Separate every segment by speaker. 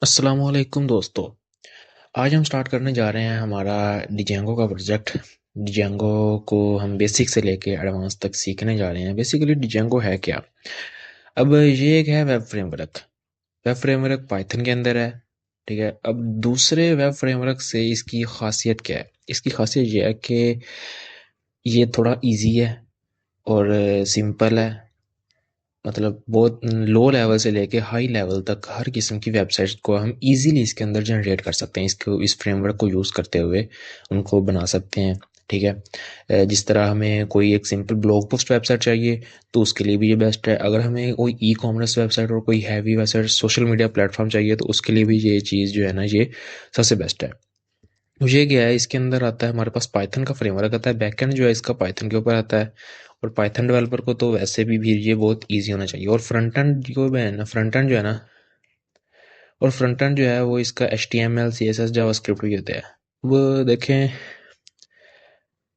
Speaker 1: अस्सलामुअलैकुम दोस्तों। आज हम स्टार्ट करने जा रहे हैं हमारा डिजेंगो का प्रोजेक्ट। डिजेंगो को हम बेसिक से लेके एडवांस तक सीखने जा रहे हैं। बेसिकली डिजेंगो है क्या? अब ये एक है web framework. Web framework Python के अंदर है। ठीक है, अब दूसरे वेब फ्रेमवर्क से इसकी खासियत क्या है? इसकी खासियत ये है कि ये थोड़ा इजी है और सिंपल है। मतलब बहुत लो लेवल से लेके हाई लेवल तक हर किस्म की वेबसाइट्स को हम इजीली इसके अंदर जनरेट कर सकते हैं। इसको इस फ्रेमवर्क को यूज़ करते हुए उनको बना सकते हैं। ठीक है, जिस तरह हमें कोई एक सिंपल ब्लॉग पोस्ट वेबसाइट चाहिए तो उसके लिए भी ये बेस्ट है। अगर हमें कोई ई कॉमर्स वेबसाइट और कोई heavy website social media platform चाहिए तो उसके लिए भी ये चीज़ जो है ना, ये सबसे बेस्ट है। ये क्या है, इसके अंदर आता है हमारे पास पाइथन का फ्रेमवर्क आता है। बैकएंड जो है इसका पाइथन के ऊपर आता है। और पाइथन डेवलपर को तो वैसे भी ये बहुत इजी होना चाहिए। और फ्रंट एंड जो है ना, फ्रंट एंड जो है वो इसका HTML CSS जावास्क्रिप्ट भी होता है। वो देखें,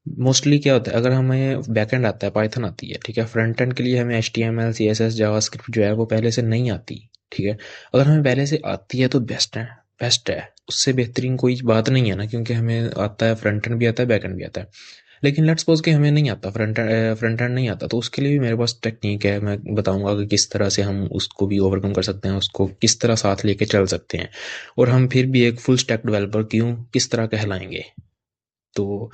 Speaker 1: मोस्टली क्या होता है, अगर हमें बैकएंड आता है, पाइथन आती है, ठीक है, फ्रंट एंड के लिए हमें HTML CSS जावास्क्रिप्ट जो है वो पहले से नहीं आती। ठीक है, अगर हमें पहले से आती है तो बेस्ट है। उससे बेहतरीन कोई बात नहीं है ना, क्योंकि हमें आता है, फ्रंट एंड भी आता है, बैक एंड भी आता है। लेकिन लेट्स सपोज कि हमें नहीं आता, फ्रंट एंड नहीं आता, तो उसके लिए भी मेरे पास टेक्निक है। मैं बताऊंगा कि किस तरह से हम उसको भी ओवरकम कर सकते हैं, उसको किस तरह साथ लेके चल सकते हैं। और हम फिर भी एक फुल स्टैक डेवलपर क्यों किस तरह कहलाएंगे। तो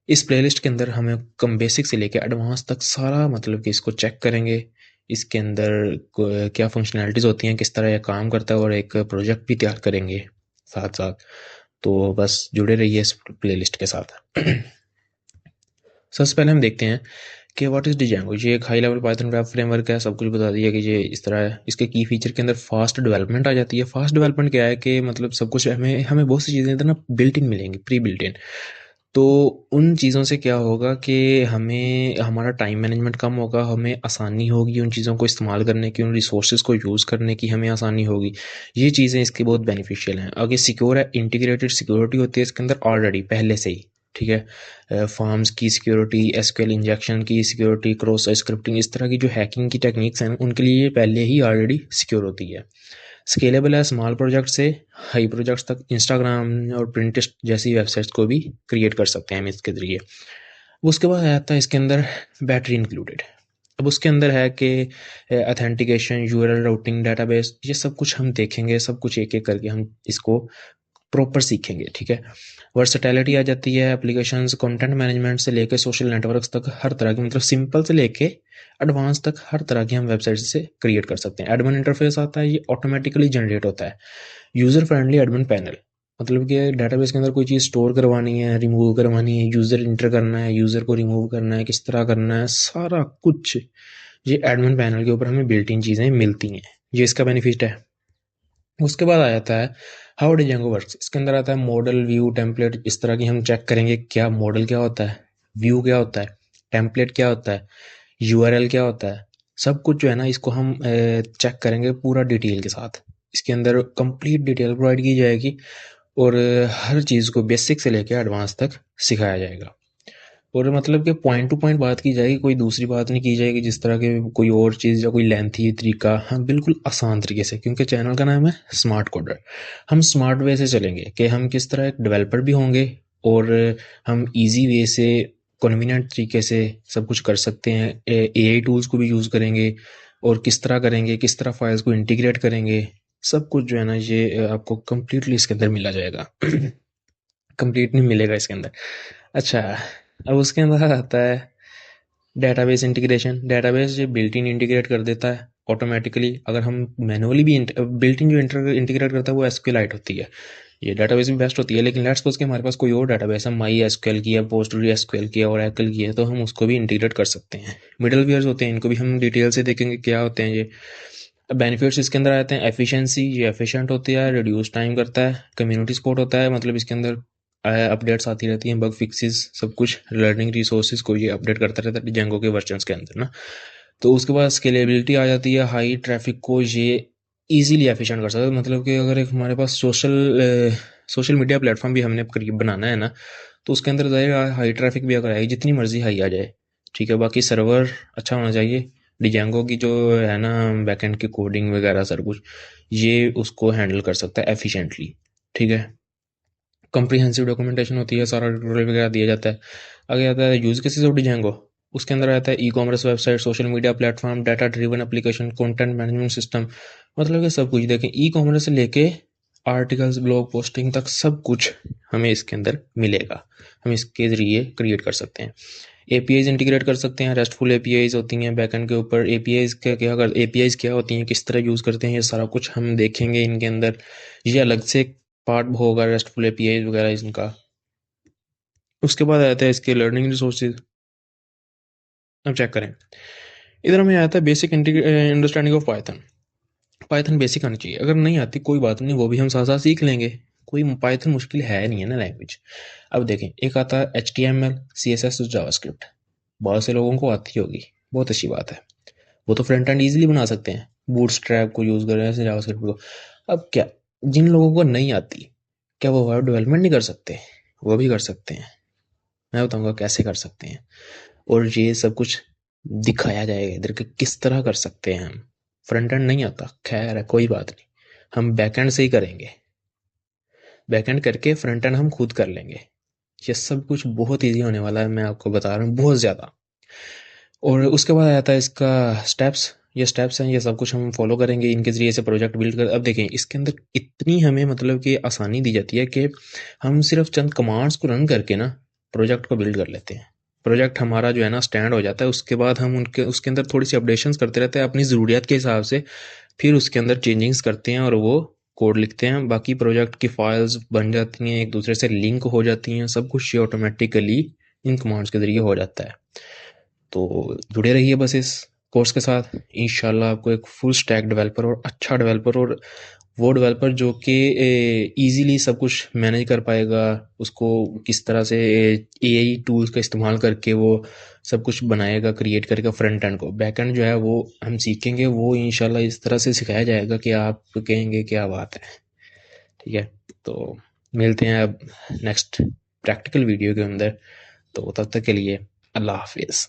Speaker 1: इस प्लेलिस्ट के अंदर हमें कम बेसिक से लेके एडवांस तक सारा, मतलब कि इसको चेक करेंगे। इसके अंदर क्या फंक्शनैलिटीज़ होती हैं, किस तरह यह काम करता है, और एक प्रोजेक्ट भी तैयार करेंगे साथ साथ। तो बस जुड़े रहिए इस प्लेलिस्ट के साथ। सबसे पहले हम देखते हैं कि व्हाट इज़ डिजांगो। ये एक high level Python web framework है। सब कुछ बता दिया कि ये इस तरह है। इसके की फीचर के अंदर फास्ट डेवलपमेंट आ जाती है। फास्ट डेवलपमेंट क्या है कि मतलब सब कुछ हमें हमें बहुत सी चीज़ें इधर ना बिल्ट इन मिलेंगी, प्री बिल्ट इन। तो उन चीज़ों से क्या होगा कि हमें हमारा टाइम मैनेजमेंट कम होगा, हमें आसानी होगी उन चीज़ों को इस्तेमाल करने की, उन रिसोर्सेज को यूज़ करने की हमें आसानी होगी। ये चीज़ें इसकी बहुत बेनिफिशियल हैं। आगे सिक्योर है, इंटीग्रेटेड सिक्योरिटी होती है इसके अंदर ऑलरेडी पहले से ही। ठीक है, फॉर्म्स की सिक्योरिटी, SQL इंजेक्शन की सिक्योरिटी, क्रॉस साइट स्क्रिप्टिंग, इस तरह की जो हैकिंग की टेक्निक्स हैं उनके लिए ये पहले ही ऑलरेडी सिक्योर होती है। स्केलेबल है, स्मॉल प्रोजेक्ट से हाई प्रोजेक्ट्स तक। इंस्टाग्राम और प्रिंटिस्ट जैसी वेबसाइट्स को भी क्रिएट कर सकते हैं हम इसके ज़रिए। उसके बाद आता है इसके अंदर बैटरी इंक्लूडेड। अब उसके अंदर है कि अथेंटिकेशन, URL राउटिंग, डेटाबेस, ये सब कुछ हम देखेंगे। सब कुछ एक एक करके हम इसको प्रॉपर सीखेंगे। ठीक है, वर्सेटैलिटी आ जाती है। एप्लीकेशंस, कंटेंट मैनेजमेंट से लेके सोशल नेटवर्क्स तक हर तरह की, मतलब सिंपल से लेके एडवांस तक हर तरह की हम वेबसाइट से क्रिएट कर सकते हैं। एडमिन इंटरफेस आता है, ये ऑटोमेटिकली जनरेट होता है। यूज़र फ्रेंडली एडमिन पैनल, मतलब कि डेटाबेस के अंदर कोई चीज़ स्टोर करवानी है, रिमूव करवानी है, यूज़र इंटर करना है, यूज़र को रिमूव करना है, किस तरह करना है, सारा कुछ ये एडमिन पैनल के ऊपर हमें बिल्ट इन चीज़ें मिलती हैं। ये इसका बेनिफिट है। उसके बाद आ जाता है हाउ डिजेंगो वर्क्स। इसके अंदर आता है मॉडल, व्यू, टेम्पलेट। इस तरह की हम चेक करेंगे क्या मॉडल क्या होता है, व्यू क्या होता है, टेम्पलेट क्या होता है, URL क्या होता है। सब कुछ जो है ना, इसको हम चेक करेंगे पूरा डिटेल के साथ। इसके अंदर कंप्लीट डिटेल प्रोवाइड की जाएगी और हर चीज़ को बेसिक से लेकर एडवांस तक सिखाया जाएगा। और मतलब कि पॉइंट टू पॉइंट बात की जाएगी, कोई दूसरी बात नहीं की जाएगी जिस तरह के कोई और चीज़ या कोई लेंथी तरीका। हाँ, बिल्कुल आसान तरीके से, क्योंकि चैनल का नाम है स्मार्ट कोडर। हम स्मार्ट वे से चलेंगे कि हम किस तरह एक डेवलपर भी होंगे और हम इजी वे से, कन्वीनियंट तरीके से सब कुछ कर सकते हैं। AI टूल्स को भी यूज़ करेंगे और किस तरह करेंगे, किस तरह फाइल्स को इंटीग्रेट करेंगे। सब कुछ जो है ना, ये आपको कम्प्लीटली इसके अंदर मिला जाएगा। कंप्लीट नहीं मिलेगा इसके अंदर। अच्छा, अब उसके अंदर आता है डेटाबेस इंटीग्रेशन। डेटाबेस जो बिल्ट इन इंटीग्रेट कर देता है ऑटोमेटिकली। अगर हम मैनुअली भी बिल्ट इन जो इंटीग्रेट करता है वो SQLite होती है। ये डेटाबेस भी बेस्ट होती है, लेकिन लेट्स सपोज कि हमारे पास कोई और डेटाबेस है, MySQL की है, PostgreSQL की है, Oracle की है, तो हम उसको भी इंटीग्रेट कर सकते हैं। मिडल वेयर्स होते हैं, इनको भी हम डिटेल से देखेंगे क्या होते हैं ये। बेनिफिट्स इसके अंदर आते हैं एफिशिएंसी, ये एफिशिएंट होती है, रिड्यूस टाइम करता है। कम्युनिटी सपोर्ट होता है, मतलब इसके अंदर अपडेट्स आती रहती हैं, बग फिक्सेस, सब कुछ। लर्निंग रिसोर्सेज को ये अपडेट करता रहता है जेंगो के वर्जन्स के अंदर ना। तो उसके बाद स्केलेबिलिटी आ जाती है। हाई ट्रैफिक को ये इजीली एफिशिएंट कर सकता है। मतलब कि अगर एक हमारे पास सोशल मीडिया प्लेटफॉर्म भी हमने करीब बनाना है ना, तो उसके अंदर जाएगा हाई ट्रैफिक भी अगर आएगी, जितनी मर्जी हाई आ जाए, ठीक है, बाकी सर्वर अच्छा होना चाहिए डिजेंगो की जो है ना बैकएंड की कोडिंग वगैरह सब कुछ, ये उसको हैंडल कर सकता है एफिशिएंटली। ठीक है, कॉम्प्रिहेंसिव डॉक्यूमेंटेशन होती है, सारा ट्यूटोरियल वगैरह दिया जाता है। आगे आता है यूज केसेस ऑफ डिजेंगो। उसके अंदर आता है e commerce website, social media platform, data driven application, content management system. मतलब कि सब कुछ देखें, ई कॉमर्स से लेके आर्टिकल्स, ब्लॉग पोस्टिंग तक सब कुछ हमें इसके अंदर मिलेगा। हम इसके ज़रिए क्रिएट कर सकते हैं। एपीआईज इंटीग्रेट कर सकते हैं, रेस्टफुल एपीआईज होती हैं बैकएंड के ऊपर। एपीआईज एपीआईज क्या होती हैं, किस तरह यूज़ करते हैं, ये सारा कुछ हम देखेंगे इनके अंदर। ये अलग से पार्ट होगा रेस्टफुल एपीआईज वगैरह इनका। उसके बाद आता है इसके लर्निंग रिसोर्सेज। अब चेक करें, इधर हमें आता है basic understanding of Python. Python basic आनी चाहिए, अगर नहीं आती कोई बात नहीं, वो भी हम साथ साथ सीख लेंगे। कोई पाइथन मुश्किल है नहीं है ना लैंग्वेज। अब देखें, एक आता है H T M L, C S S, JavaScript. बहुत से लोगों को आती होगी, बहुत अच्छी बात है। वो तो फ्रंट एंड ईजिली बना सकते हैं, बूटस्ट्रैप को यूज़ कर रहे हैं, जावास्क्रिप्ट को। अब क्या, जिन लोगों को नहीं आती, क्या वो वेब डेवलपमेंट नहीं कर सकते? वो भी कर सकते हैं। मैं बताऊंगा कैसे कर सकते हैं, और ये सब कुछ दिखाया जाएगा इधर कि किस तरह कर सकते हैं हम। फ्रंट एंड नहीं आता, खैर है, कोई बात नहीं, हम बैक एंड से ही करेंगे। बैक एंड करके फ्रंट एंड हम खुद कर लेंगे। ये सब कुछ बहुत ईजी होने वाला है, मैं आपको बता रहा हूँ, बहुत ज़्यादा। और उसके बाद आता है इसका स्टेप्स। ये स्टेप्स हैं, ये सब कुछ हम फॉलो करेंगे, इनके ज़रिए से प्रोजेक्ट बिल्ड कर। अब देखें, इसके अंदर इतनी हमें मतलब कि आसानी दी जाती है कि हम सिर्फ चंद कमांड्स को रन करके ना प्रोजेक्ट को बिल्ड कर लेते हैं। प्रोजेक्ट हमारा जो है ना स्टैंड हो जाता है। उसके बाद हम उनके उसके अंदर थोड़ी सी अपडेशंस करते रहते हैं अपनी ज़रूरियात के हिसाब से। फिर उसके अंदर चेंजिंग्स करते हैं और वो कोड लिखते हैं। बाकी प्रोजेक्ट की फाइल्स बन जाती हैं, एक दूसरे से लिंक हो जाती हैं, सब कुछ ये ऑटोमेटिकली इन कमांड्स के ज़रिए हो जाता है। तो जुड़े रहिए बस इस कोर्स के साथ। इंशाल्लाह आपको एक फुल स्टैक डेवलपर और अच्छा डेवलपर, और वो डेवलपर जो कि इजीली सब कुछ मैनेज कर पाएगा, उसको किस तरह से एआई टूल्स का इस्तेमाल करके वो सब कुछ बनाएगा, क्रिएट करेगा फ्रंट एंड को। बैक एंड जो है वो हम सीखेंगे, वो इंशाल्लाह इस तरह से सिखाया जाएगा कि आप कहेंगे क्या बात है। ठीक है, तो मिलते हैं अब नेक्स्ट प्रैक्टिकल वीडियो के अंदर। तो तब तक के लिए अल्लाह हाफिज़।